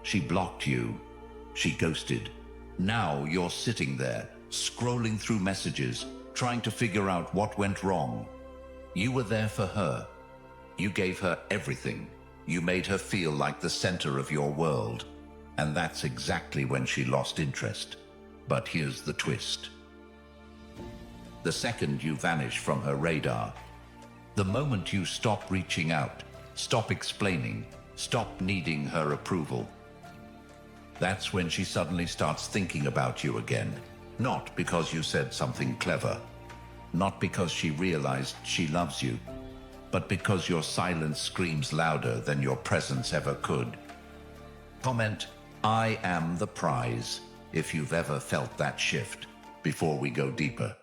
She blocked you. She ghosted. Now you're sitting there, scrolling through messages, trying to figure out what went wrong. You were there for her. You gave her everything. You made her feel like the center of your world. And that's exactly when she lost interest. But here's the twist. The second you vanish from her radar, the moment you stop reaching out, stop explaining, stop needing her approval, that's when she suddenly starts thinking about you again. Not because you said something clever, not because she realized she loves you, but because your silence screams louder than your presence ever could. Comment, "I am the prize," if you've ever felt that shift, before we go deeper.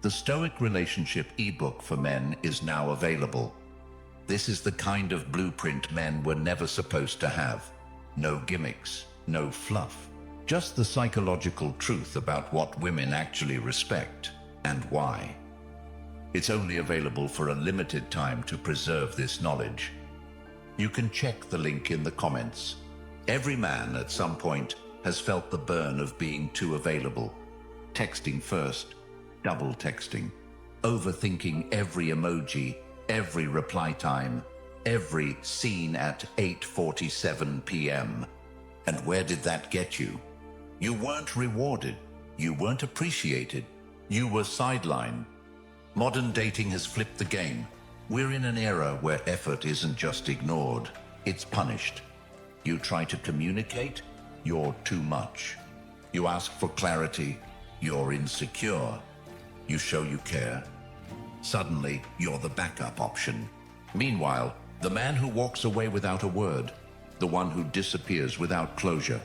The Stoic Relationship ebook for men is now available. This is the kind of blueprint men were never supposed to have. No gimmicks, no fluff, just the psychological truth about what women actually respect and why. It's only available for a limited time to preserve this knowledge. You can check the link in the comments. Every man at some point has felt the burn of being too available. Texting first, double texting, overthinking every emoji, every reply time, every scene at 8:47 p.m. And where did that get you? You weren't rewarded. You weren't appreciated. You were sidelined. Modern dating has flipped the game. We're in an era where effort isn't just ignored, it's punished. You try to communicate, you're too much. You ask for clarity, you're insecure. You show you care, suddenly you're the backup option. Meanwhile, the man who walks away without a word, the one who disappears without closure,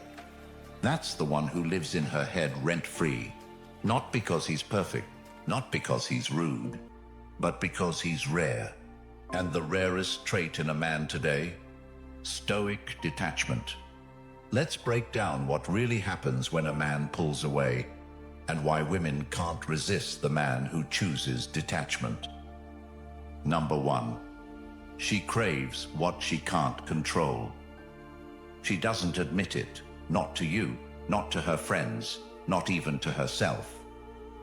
that's the one who lives in her head rent-free. Not because he's perfect, not because he's rude, but because he's rare. And the rarest trait in a man today? Stoic detachment. Let's break down what really happens when a man pulls away, and why women can't resist the man who chooses detachment. Number 1. She craves what she can't control. She doesn't admit it, not to you, not to her friends, not even to herself.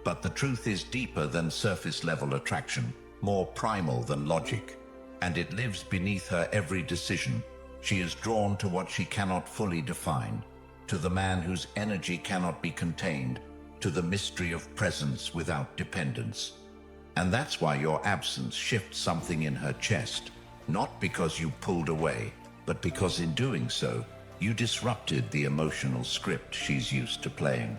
But the truth is deeper than surface-level attraction, more primal than logic, and it lives beneath her every decision. She is drawn to what she cannot fully define, to the man whose energy cannot be contained, to the mystery of presence without dependence. And that's why your absence shifts something in her chest, not because you pulled away, but because in doing so, you disrupted the emotional script she's used to playing.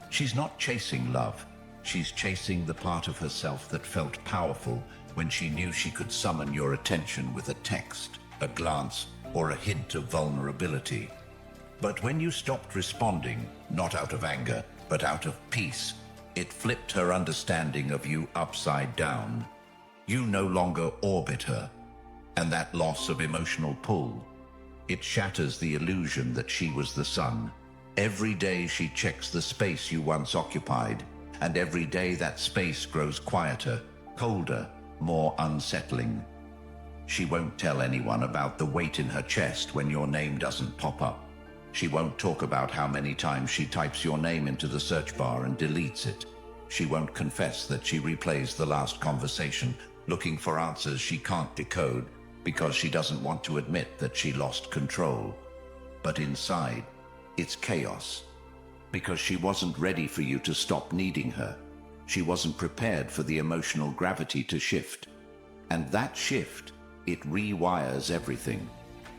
She's not chasing love, she's chasing the part of herself that felt powerful when she knew she could summon your attention with a text, a glance, or a hint of vulnerability. But when you stopped responding, not out of anger, but out of peace, it flipped her understanding of you upside down. You no longer orbit her, and that loss of emotional pull, it shatters the illusion that she was the sun. Every day she checks the space you once occupied, and every day that space grows quieter, colder, more unsettling. She won't tell anyone about the weight in her chest when your name doesn't pop up. She won't talk about how many times she types your name into the search bar and deletes it. She won't confess that she replays the last conversation, looking for answers she can't decode, because she doesn't want to admit that she lost control. But inside, it's chaos. Because she wasn't ready for you to stop needing her. She wasn't prepared for the emotional gravity to shift. And that shift, it rewires everything.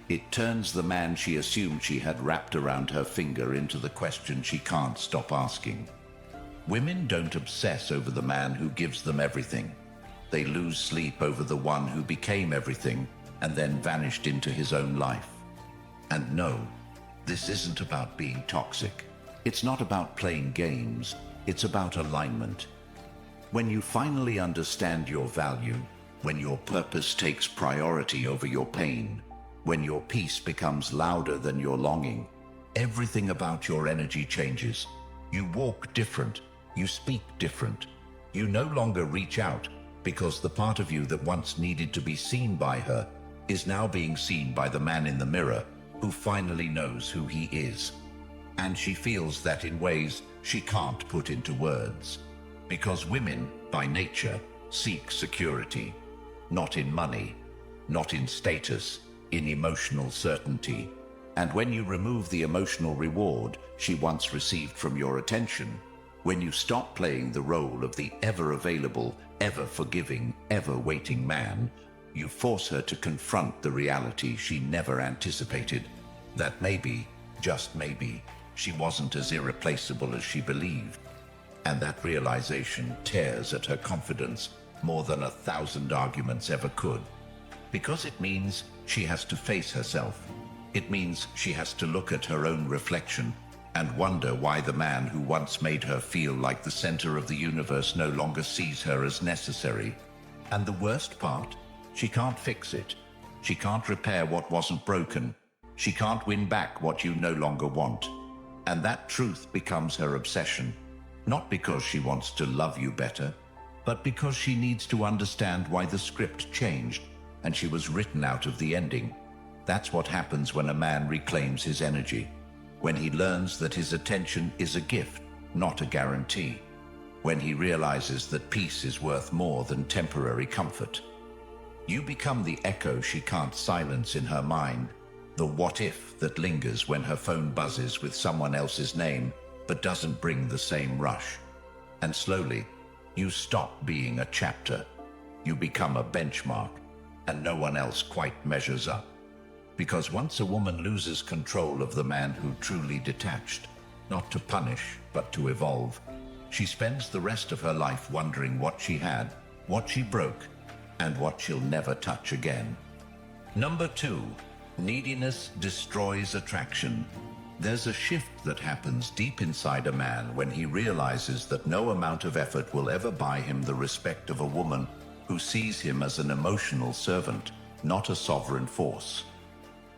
It turns the man she assumed she had wrapped around her finger into the question she can't stop asking. Women don't obsess over the man who gives them everything. They lose sleep over the one who became everything and then vanished into his own life. And no, this isn't about being toxic. It's not about playing games. It's about alignment. When you finally understand your value, when your purpose takes priority over your pain, when your peace becomes louder than your longing, everything about your energy changes. You walk different. You speak different. You no longer reach out because the part of you that once needed to be seen by her is now being seen by the man in the mirror, who finally knows who he is. And she feels that in ways she can't put into words. Because women, by nature, seek security, not in money, not in status, in emotional certainty. And when you remove the emotional reward she once received from your attention, when you stop playing the role of the ever-available, ever-forgiving, ever-waiting man, you force her to confront the reality she never anticipated, that maybe, just maybe, she wasn't as irreplaceable as she believed. And that realization tears at her confidence more than 1,000 arguments ever could. Because it means she has to face herself. It means she has to look at her own reflection and wonder why the man who once made her feel like the center of the universe no longer sees her as necessary. And the worst part? She can't fix it. She can't repair what wasn't broken. She can't win back what you no longer want. And that truth becomes her obsession. Not because she wants to love you better, but because she needs to understand why the script changed and she was written out of the ending. That's what happens when a man reclaims his energy. When he learns that his attention is a gift, not a guarantee. When he realizes that peace is worth more than temporary comfort. You become the echo she can't silence in her mind, the what if that lingers when her phone buzzes with someone else's name but doesn't bring the same rush. And slowly, you stop being a chapter. You become a benchmark, and no one else quite measures up. Because once a woman loses control of the man who truly detached, not to punish, but to evolve, she spends the rest of her life wondering what she had, what she broke, and what she'll never touch again. Number 2, neediness destroys attraction. There's a shift that happens deep inside a man when he realizes that no amount of effort will ever buy him the respect of a woman who sees him as an emotional servant, not a sovereign force.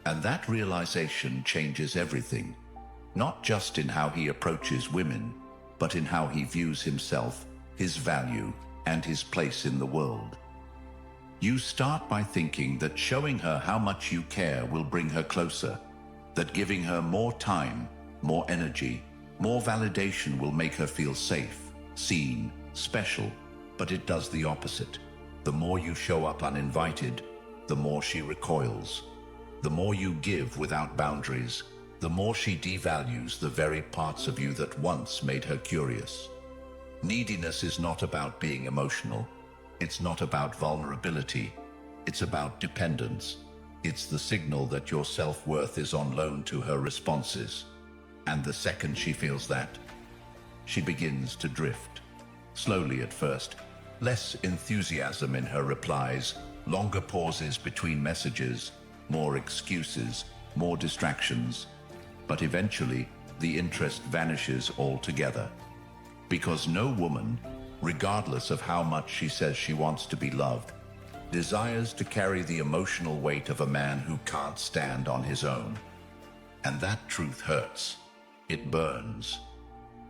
And that realization changes everything, not just in how he approaches women, but in how he views himself, his value, and his place in the world. You start by thinking that showing her how much you care will bring her closer, that giving her more time, more energy, more validation will make her feel safe, seen, special, but it does the opposite. The more you show up uninvited, the more she recoils. The more you give without boundaries, the more she devalues the very parts of you that once made her curious. Neediness is not about being emotional. It's not about vulnerability. It's about dependence. It's the signal that your self-worth is on loan to her responses. And the second she feels that, she begins to drift. Slowly at first, less enthusiasm in her replies, longer pauses between messages, more excuses, more distractions, but eventually the interest vanishes altogether. Because no woman, regardless of how much she says she wants to be loved, desires to carry the emotional weight of a man who can't stand on his own. And that truth hurts. It burns.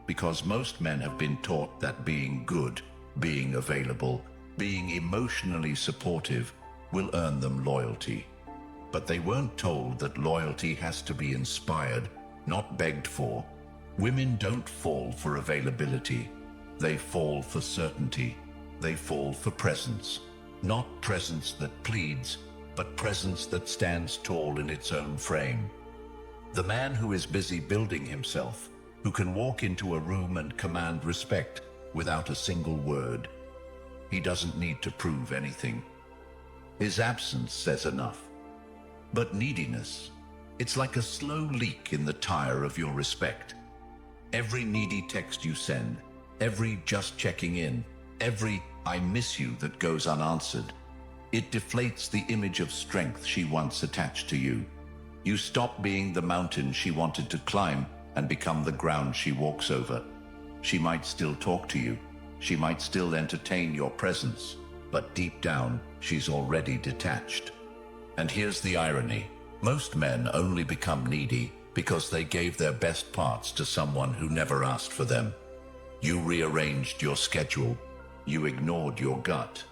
Because most men have been taught that being good, being available, being emotionally supportive will earn them loyalty. But they weren't told that loyalty has to be inspired, not begged for. Women don't fall for availability. They fall for certainty. They fall for presence. Not presence that pleads, but presence that stands tall in its own frame. The man who is busy building himself, who can walk into a room and command respect without a single word. He doesn't need to prove anything. His absence says enough. But neediness, it's like a slow leak in the tire of your respect. Every needy text you send, every just checking in, every I miss you that goes unanswered, it deflates the image of strength she once attached to you. You stop being the mountain she wanted to climb and become the ground she walks over. She might still talk to you. She might still entertain your presence, but deep down, she's already detached. And here's the irony. Most men only become needy because they gave their best parts to someone who never asked for them. You rearranged your schedule. You ignored your gut.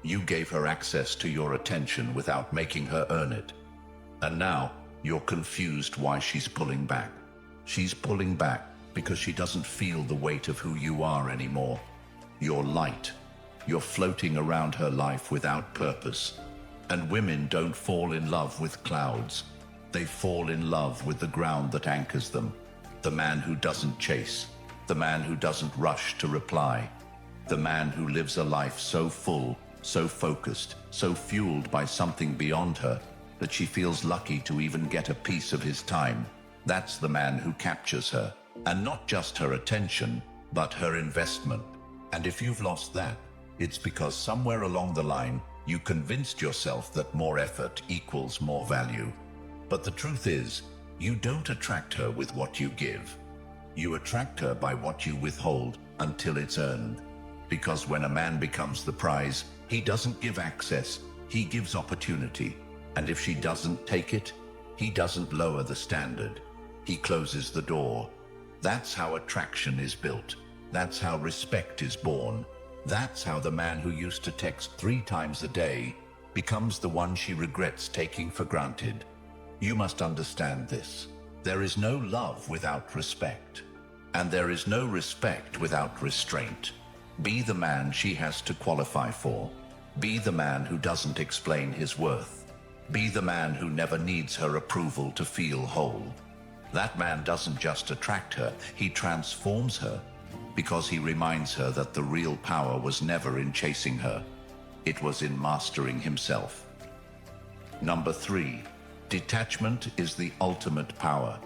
You gave her access to your attention without making her earn it. And now, You're confused why she's pulling back. She's pulling back because she doesn't feel the weight of who you are anymore. You're light. You're floating around her life without purpose. And women don't fall in love with clouds. They fall in love with the ground that anchors them. The man who doesn't chase. The man who doesn't rush to reply. The man who lives a life so full, so focused, so fueled by something beyond her that she feels lucky to even get a piece of his time. That's the man who captures her. And not just her attention, but her investment. And if you've lost that, it's because somewhere along the line, you convinced yourself that more effort equals more value. But the truth is, you don't attract her with what you give. You attract her by what you withhold until it's earned. Because when a man becomes the prize, he doesn't give access, he gives opportunity. And if she doesn't take it, he doesn't lower the standard. He closes the door. That's how attraction is built. That's how respect is born. That's how the man who used to text 3 times a day becomes the one she regrets taking for granted. You must understand this. There is no love without respect. And there is no respect without restraint. Be the man she has to qualify for. Be the man who doesn't explain his worth. Be the man who never needs her approval to feel whole. That man doesn't just attract her, he transforms her, because he reminds her that the real power was never in chasing her. It was in mastering himself. Number 3, detachment is the ultimate power.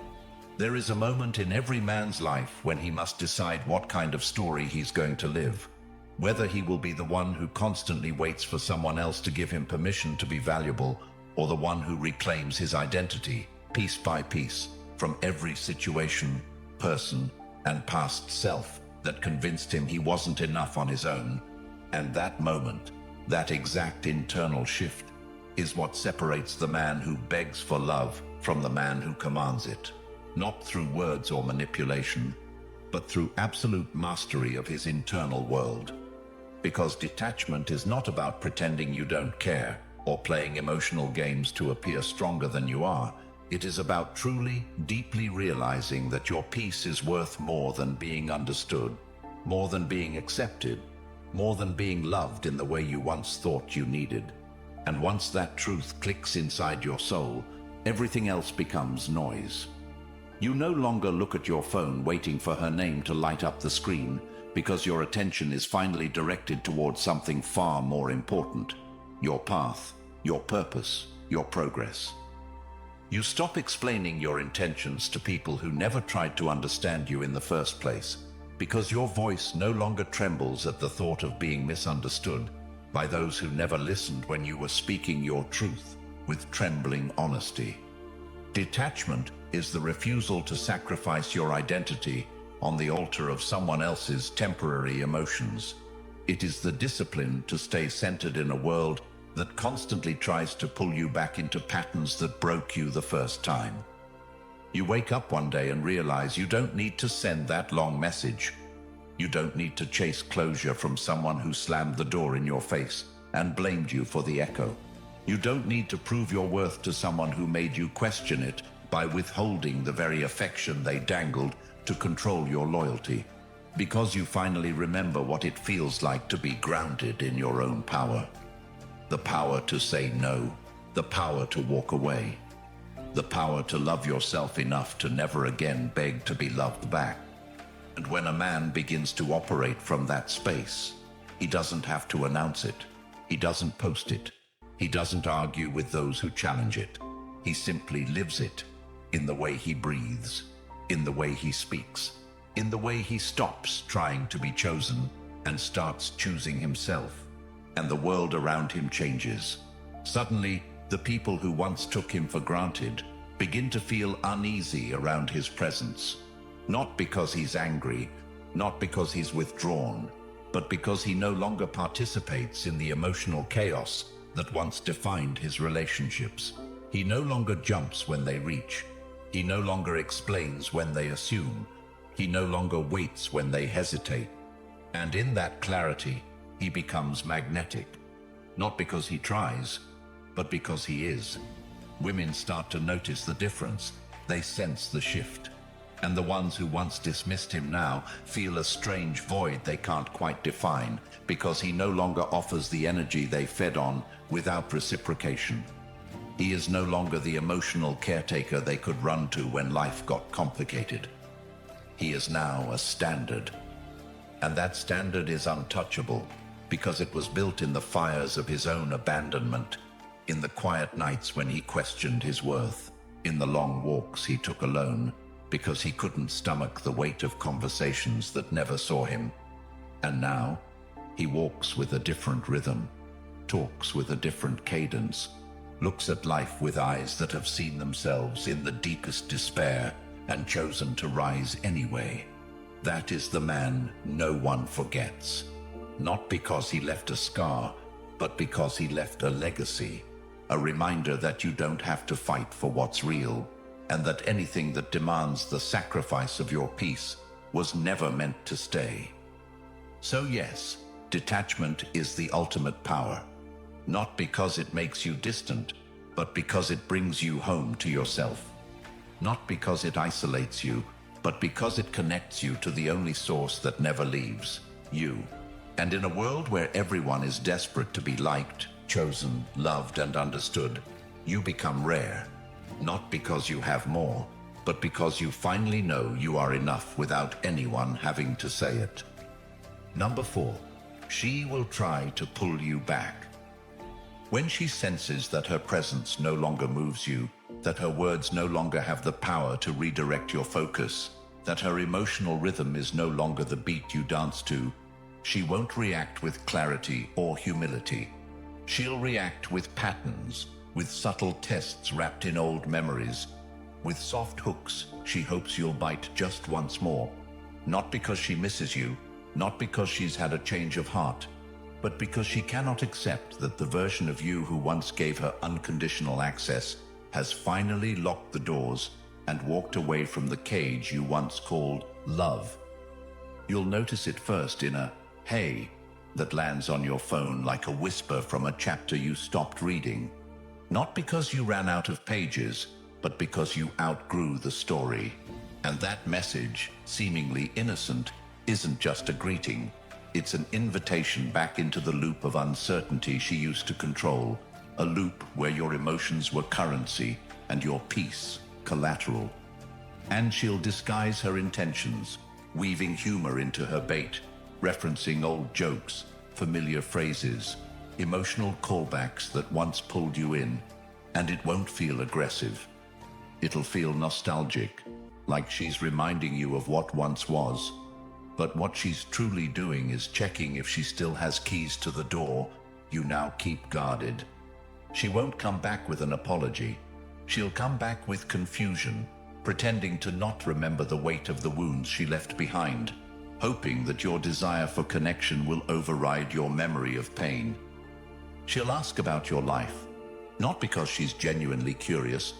There is a moment in every man's life when he must decide what kind of story he's going to live. Whether he will be the one who constantly waits for someone else to give him permission to be valuable, or the one who reclaims his identity, piece by piece, from every situation, person, and past self that convinced him he wasn't enough on his own. And that moment, that exact internal shift, is what separates the man who begs for love from the man who commands it. Not through words or manipulation, but through absolute mastery of his internal world. Because detachment is not about pretending you don't care or playing emotional games to appear stronger than you are. It is about truly, deeply realizing that your peace is worth more than being understood, more than being accepted, more than being loved in the way you once thought you needed. And once that truth clicks inside your soul, everything else becomes noise. You no longer look at your phone waiting for her name to light up the screen, because your attention is finally directed towards something far more important: your path, your purpose, your progress. You stop explaining your intentions to people who never tried to understand you in the first place, because your voice no longer trembles at the thought of being misunderstood by those who never listened when you were speaking your truth with trembling honesty. Detachment is the refusal to sacrifice your identity on the altar of someone else's temporary emotions. It is the discipline to stay centered in a world that constantly tries to pull you back into patterns that broke you the first time. You wake up one day and realize you don't need to send that long message. You don't need to chase closure from someone who slammed the door in your face and blamed you for the echo. You don't need to prove your worth to someone who made you question it by withholding the very affection they dangled to control your loyalty. Because you finally remember what it feels like to be grounded in your own power. The power to say no, the power to walk away, the power to love yourself enough to never again beg to be loved back. And when a man begins to operate from that space, he doesn't have to announce it. He doesn't post it. He doesn't argue with those who challenge it. He simply lives it, in the way he breathes, in the way he speaks, in the way he stops trying to be chosen and starts choosing himself. And the world around him changes. Suddenly, the people who once took him for granted begin to feel uneasy around his presence. Not because he's angry, not because he's withdrawn, but because he no longer participates in the emotional chaos that once defined his relationships. He no longer jumps when they reach. He no longer explains when they assume. He no longer waits when they hesitate. And in that clarity, he becomes magnetic, not because he tries, but because he is. Women start to notice the difference. They sense the shift. And the ones who once dismissed him now feel a strange void they can't quite define, because he no longer offers the energy they fed on without reciprocation. He is no longer the emotional caretaker they could run to when life got complicated. He is now a standard. And that standard is untouchable, because it was built in the fires of his own abandonment, in the quiet nights when he questioned his worth, in the long walks he took alone, because he couldn't stomach the weight of conversations that never saw him. And now, he walks with a different rhythm, talks with a different cadence, looks at life with eyes that have seen themselves in the deepest despair and chosen to rise anyway. That is the man no one forgets. Not because he left a scar, but because he left a legacy, a reminder that you don't have to fight for what's real, and that anything that demands the sacrifice of your peace was never meant to stay. So yes, detachment is the ultimate power, not because it makes you distant, but because it brings you home to yourself. Not because it isolates you, but because it connects you to the only source that never leaves, you. And in a world where everyone is desperate to be liked, chosen, loved, and understood, you become rare. Not because you have more, but because you finally know you are enough without anyone having to say it. Number 4, she will try to pull you back. When she senses that her presence no longer moves you, that her words no longer have the power to redirect your focus, that her emotional rhythm is no longer the beat you dance to, she won't react with clarity or humility. She'll react with patterns, with subtle tests wrapped in old memories. With soft hooks, she hopes you'll bite just once more. Not because she misses you, not because she's had a change of heart, but because she cannot accept that the version of you who once gave her unconditional access has finally locked the doors and walked away from the cage you once called love. You'll notice it first in a "hey" that lands on your phone like a whisper from a chapter you stopped reading. Not because you ran out of pages, but because you outgrew the story. And that message, seemingly innocent, isn't just a greeting. It's an invitation back into the loop of uncertainty she used to control, a loop where your emotions were currency and your peace collateral. And she'll disguise her intentions, weaving humor into her bait, referencing old jokes, familiar phrases, emotional callbacks that once pulled you in, and it won't feel aggressive. It'll feel nostalgic, like she's reminding you of what once was. But what she's truly doing is checking if she still has keys to the door you now keep guarded. She won't come back with an apology. She'll come back with confusion, pretending to not remember the weight of the wounds she left behind, hoping that your desire for connection will override your memory of pain. She'll ask about your life, not because she's genuinely curious,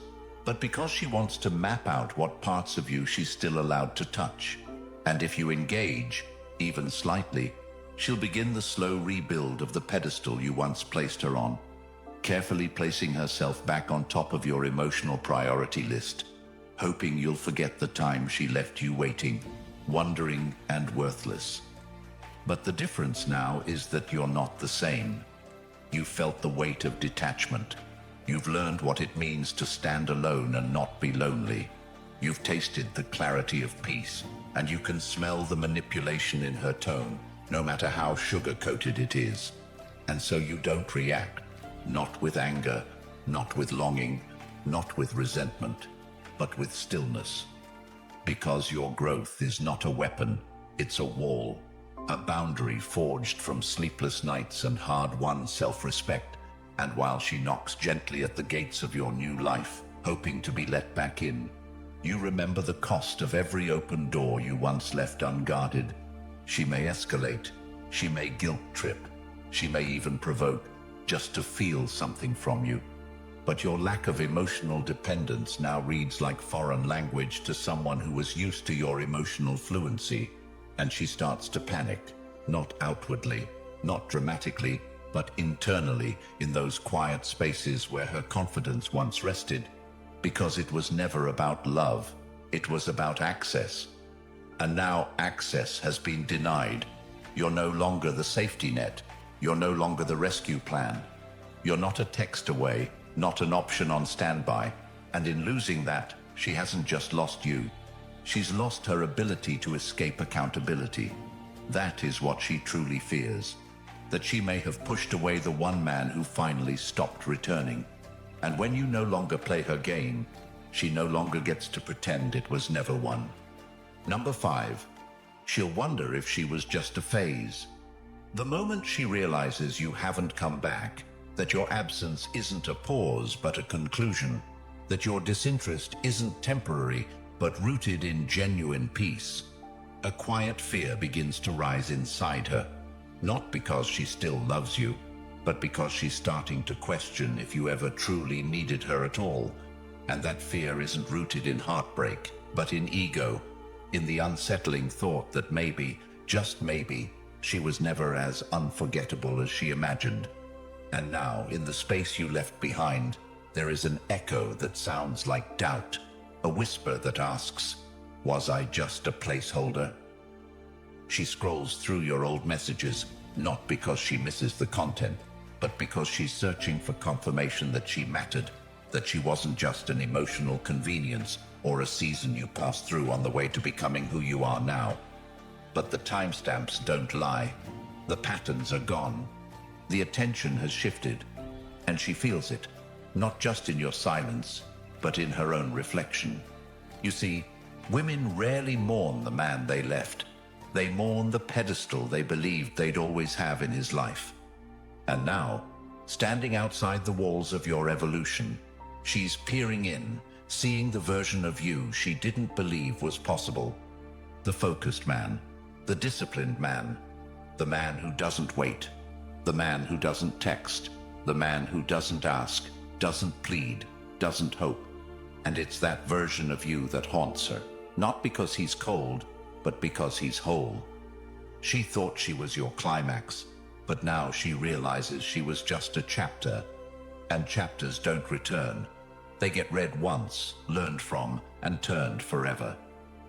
but because she wants to map out what parts of you she's still allowed to touch. And if you engage, even slightly, she'll begin the slow rebuild of the pedestal you once placed her on, carefully placing herself back on top of your emotional priority list, hoping you'll forget the time she left you waiting, wondering, and worthless. But the difference now is that you're not the same. You've felt the weight of detachment. You've learned what it means to stand alone and not be lonely. You've tasted the clarity of peace, and you can smell the manipulation in her tone, no matter how sugar-coated it is. And so you don't react, not with anger, not with longing, not with resentment, but with stillness. Because your growth is not a weapon, it's a wall, a boundary forged from sleepless nights and hard-won self-respect. And while she knocks gently at the gates of your new life, hoping to be let back in, you remember the cost of every open door you once left unguarded. She may escalate, she may guilt-trip, she may even provoke, just to feel something from you. But your lack of emotional dependence now reads like foreign language to someone who was used to your emotional fluency, and she starts to panic, not outwardly, not dramatically, but internally in those quiet spaces where her confidence once rested, because it was never about love, it was about access. And now access has been denied. You're no longer the safety net. You're no longer the rescue plan. You're not a text away, not an option on standby. And in losing that, she hasn't just lost you. She's lost her ability to escape accountability. That is what she truly fears. That she may have pushed away the one man who finally stopped returning. And when you no longer play her game, she no longer gets to pretend it was never won. Number 5. She'll wonder if she was just a phase. The moment she realizes you haven't come back, that your absence isn't a pause but a conclusion, that your disinterest isn't temporary but rooted in genuine peace, a quiet fear begins to rise inside her, not because she still loves you, but because she's starting to question if you ever truly needed her at all. And that fear isn't rooted in heartbreak, but in ego, in the unsettling thought that maybe, just maybe, she was never as unforgettable as she imagined. And now, in the space you left behind, there is an echo that sounds like doubt, a whisper that asks, was I just a placeholder? She scrolls through your old messages, not because she misses the content, but because she's searching for confirmation that she mattered, that she wasn't just an emotional convenience or a season you passed through on the way to becoming who you are now. But the timestamps don't lie. The patterns are gone. The attention has shifted, and she feels it, not just in your silence, but in her own reflection. You see, women rarely mourn the man they left. They mourn the pedestal they believed they'd always have in his life. And now, standing outside the walls of your evolution, she's peering in, seeing the version of you she didn't believe was possible. The focused man, the disciplined man, the man who doesn't wait, the man who doesn't text, the man who doesn't ask, doesn't plead, doesn't hope. And it's that version of you that haunts her, not because he's cold, but because he's whole. She thought she was your climax, but now she realizes she was just a chapter, and chapters don't return. They get read once, learned from, and turned forever.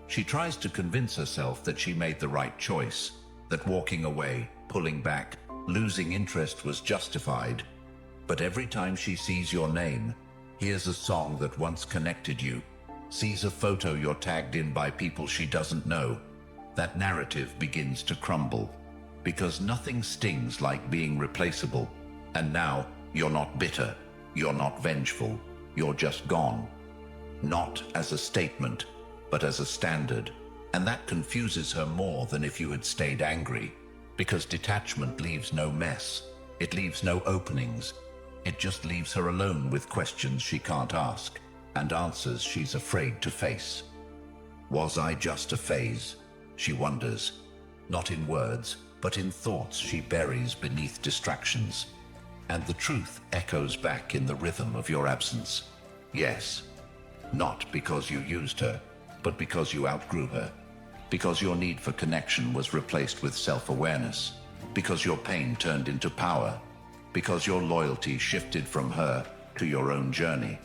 She tries to convince herself that she made the right choice, that walking away, pulling back, losing interest was justified. But every time she sees your name, hears a song that once connected you, sees a photo you're tagged in by people she doesn't know, that narrative begins to crumble. Because nothing stings like being replaceable. And now, you're not bitter, you're not vengeful, you're just gone. Not as a statement, but as a standard. And that confuses her more than if you had stayed angry. Because detachment leaves no mess. It leaves no openings. It just leaves her alone with questions she can't ask, and answers she's afraid to face. Was I just a phase? She wonders. Not in words, but in thoughts she buries beneath distractions. And the truth echoes back in the rhythm of your absence. Yes. Not because you used her, but because you outgrew her. Because your need for connection was replaced with self-awareness. Because your pain turned into power. Because your loyalty shifted from her to your own journey.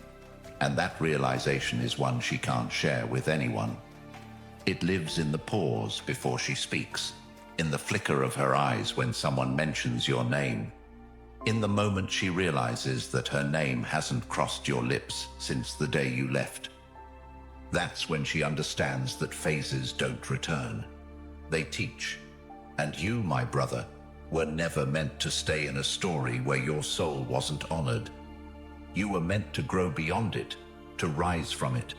And that realization is one she can't share with anyone. It lives in the pause before she speaks, in the flicker of her eyes when someone mentions your name, in the moment she realizes that her name hasn't crossed your lips since the day you left. That's when she understands that phases don't return. They teach. And you, my brother, were never meant to stay in a story where your soul wasn't honored. You were meant to grow beyond it, to rise from it,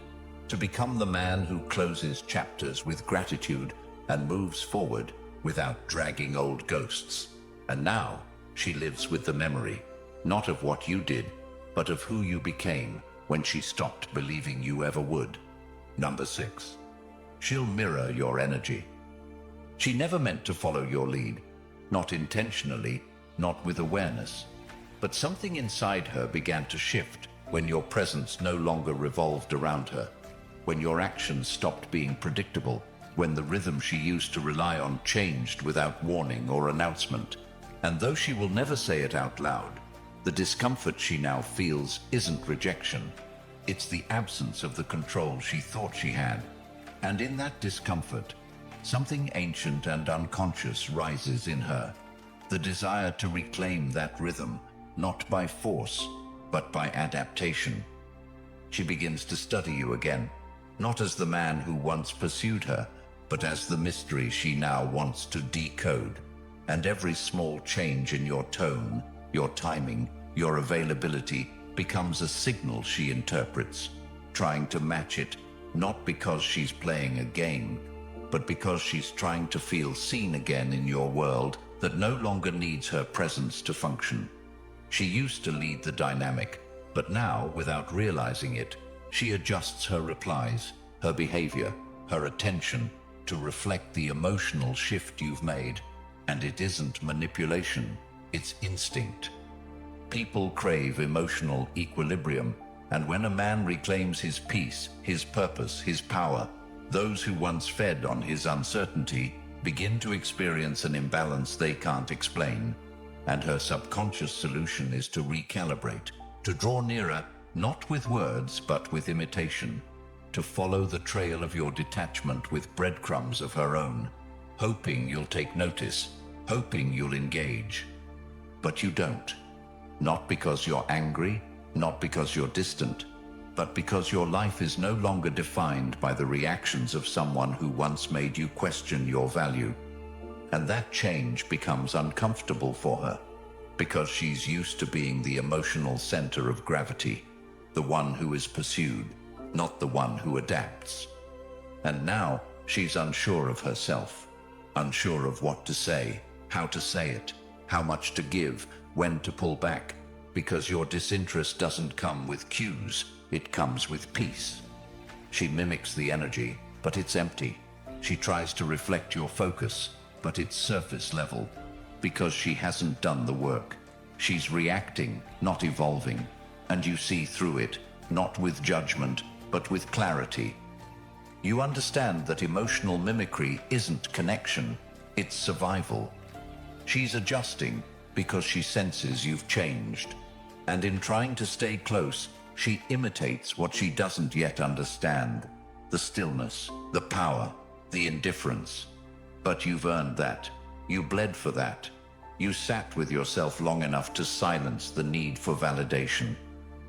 to become the man who closes chapters with gratitude and moves forward without dragging old ghosts. And now, she lives with the memory, not of what you did, but of who you became when she stopped believing you ever would. Number 6. She'll mirror your energy. She never meant to follow your lead, not intentionally, not with awareness. But something inside her began to shift when your presence no longer revolved around her, when your actions stopped being predictable, when the rhythm she used to rely on changed without warning or announcement. And though she will never say it out loud, the discomfort she now feels isn't rejection. It's the absence of the control she thought she had. And in that discomfort, something ancient and unconscious rises in her. The desire to reclaim that rhythm, not by force, but by adaptation. She begins to study you again, not as the man who once pursued her, but as the mystery she now wants to decode. And every small change in your tone, your timing, your availability becomes a signal she interprets, trying to match it, not because she's playing a game, but because she's trying to feel seen again in your world that no longer needs her presence to function. She used to lead the dynamic, but now, without realizing it, she adjusts her replies, her behavior, her attention to reflect the emotional shift you've made. And it isn't manipulation, it's instinct. People crave emotional equilibrium, and when a man reclaims his peace, his purpose, his power, those who once fed on his uncertainty begin to experience an imbalance they can't explain. And her subconscious solution is to recalibrate, to draw nearer, not with words, but with imitation, to follow the trail of your detachment with breadcrumbs of her own, hoping you'll take notice, hoping you'll engage. But you don't. Not because you're angry, not because you're distant, but because your life is no longer defined by the reactions of someone who once made you question your value. And that change becomes uncomfortable for her, because she's used to being the emotional center of gravity, the one who is pursued, not the one who adapts. And now she's unsure of herself, unsure of what to say, how to say it, how much to give, when to pull back, because your disinterest doesn't come with cues, it comes with peace. She mimics the energy, but it's empty. She tries to reflect your focus, but it's surface level, because she hasn't done the work. She's reacting, not evolving, and you see through it, not with judgment, but with clarity. You understand that emotional mimicry isn't connection, it's survival. She's adjusting because she senses you've changed, and in trying to stay close, she imitates what she doesn't yet understand, the stillness, the power, the indifference. But you've earned that. You bled for that. You sat with yourself long enough to silence the need for validation.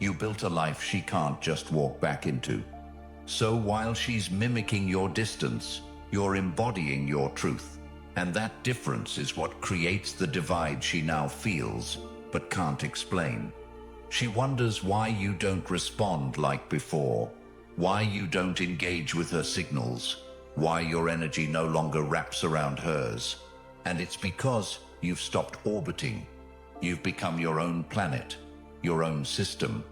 You built a life she can't just walk back into. So while she's mimicking your distance, you're embodying your truth. And that difference is what creates the divide she now feels, but can't explain. She wonders why you don't respond like before, why you don't engage with her signals, why your energy no longer wraps around hers. And it's because you've stopped orbiting. You've become your own planet, your own system.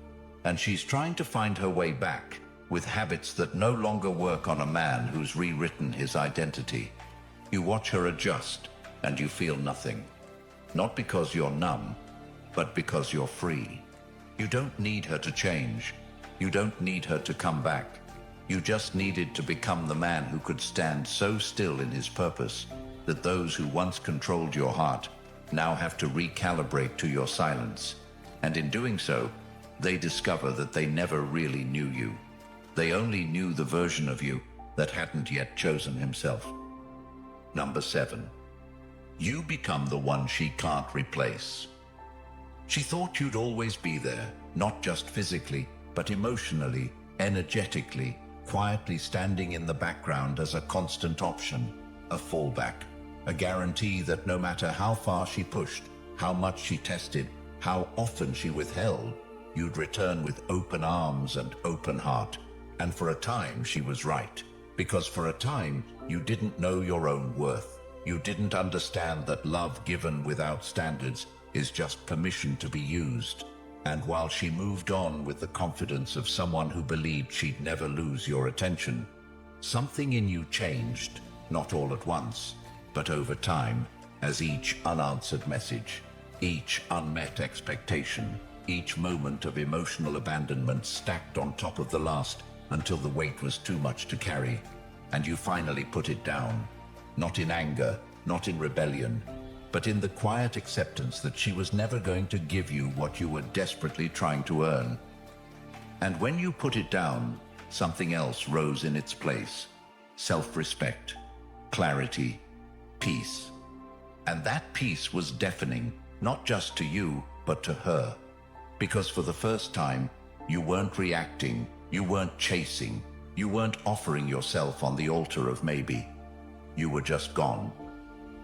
And she's trying to find her way back with habits that no longer work on a man who's rewritten his identity. You watch her adjust, and you feel nothing. Not because you're numb, but because you're free. You don't need her to change. You don't need her to come back. You just needed to become the man who could stand so still in his purpose that those who once controlled your heart now have to recalibrate to your silence. And in doing so, they discover that they never really knew you. They only knew the version of you that hadn't yet chosen himself. Number 7. You become the one she can't replace. She thought you'd always be there, not just physically, but emotionally, energetically, quietly standing in the background as a constant option, a fallback, a guarantee that no matter how far she pushed, how much she tested, how often she withheld, you'd return with open arms and open heart. And for a time she was right, because for a time you didn't know your own worth. You didn't understand that love given without standards is just permission to be used. And while she moved on with the confidence of someone who believed she'd never lose your attention, something in you changed, not all at once, but over time, as each unanswered message, each unmet expectation, each moment of emotional abandonment stacked on top of the last until the weight was too much to carry, and you finally put it down, not in anger, not in rebellion, but in the quiet acceptance that she was never going to give you what you were desperately trying to earn. And when you put it down, something else rose in its place: self-respect, clarity, peace. And that peace was deafening, not just to you, but to her. Because for the first time, you weren't reacting, you weren't chasing, you weren't offering yourself on the altar of maybe. You were just gone.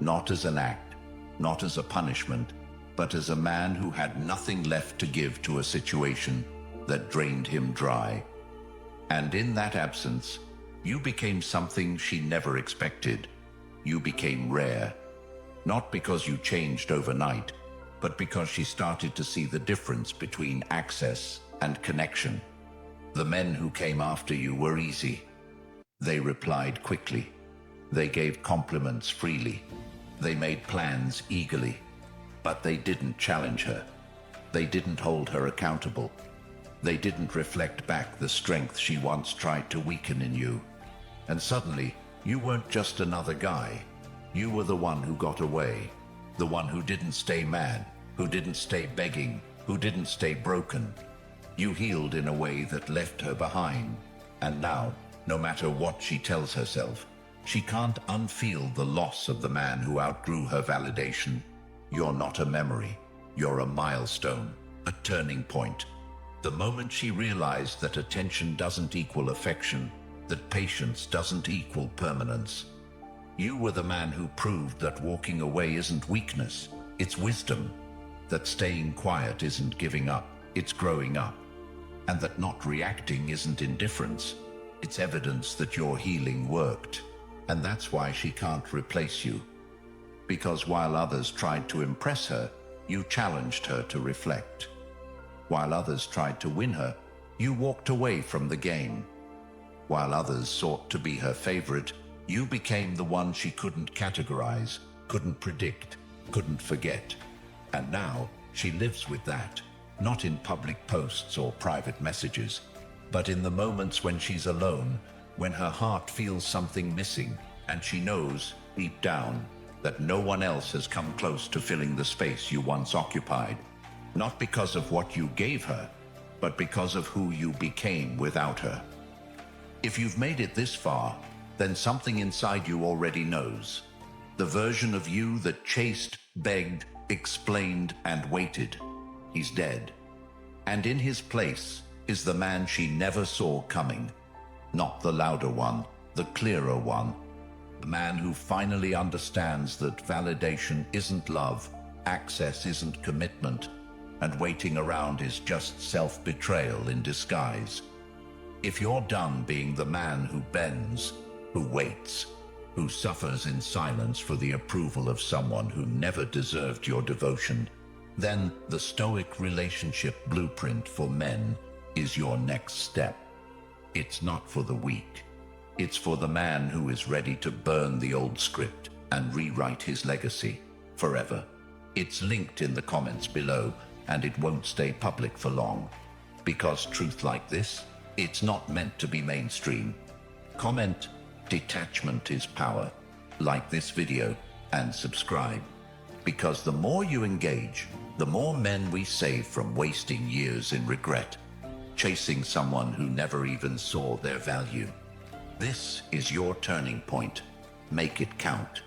Not as an act, not as a punishment, but as a man who had nothing left to give to a situation that drained him dry. And in that absence, you became something she never expected. You became rare. Not because you changed overnight, but because she started to see the difference between access and connection. The men who came after you were easy. They replied quickly. They gave compliments freely. They made plans eagerly. But they didn't challenge her. They didn't hold her accountable. They didn't reflect back the strength she once tried to weaken in you. And suddenly, you weren't just another guy. You were the one who got away. The one who didn't stay mad, who didn't stay begging, who didn't stay broken. You healed in a way that left her behind. And now, no matter what she tells herself, she can't unfeel the loss of the man who outgrew her validation. You're not a memory. You're a milestone, a turning point. The moment she realized that attention doesn't equal affection, that patience doesn't equal permanence. You were the man who proved that walking away isn't weakness, it's wisdom. That staying quiet isn't giving up, it's growing up. And that not reacting isn't indifference, it's evidence that your healing worked. And that's why she can't replace you. Because while others tried to impress her, you challenged her to reflect. While others tried to win her, you walked away from the game. While others sought to be her favorite, you became the one she couldn't categorize, couldn't predict, couldn't forget. And now she lives with that, not in public posts or private messages, but in the moments when she's alone, when her heart feels something missing, and she knows, deep down, that no one else has come close to filling the space you once occupied. Not because of what you gave her, but because of who you became without her. If you've made it this far, then something inside you already knows. The version of you that chased, begged, explained, and waited. He's dead. And in his place is the man she never saw coming. Not the louder one, the clearer one. The man who finally understands that validation isn't love, access isn't commitment, and waiting around is just self-betrayal in disguise. If you're done being the man who bends, who waits, who suffers in silence for the approval of someone who never deserved your devotion, then the Stoic relationship blueprint for men is your next step. It's not for the weak. It's for the man who is ready to burn the old script and rewrite his legacy forever. It's linked in the comments below, and it won't stay public for long. Because truth like this, it's not meant to be mainstream. Comment, detachment is power. Like this video and subscribe. Because the more you engage, the more men we save from wasting years in regret, chasing someone who never even saw their value. This is your turning point. Make it count.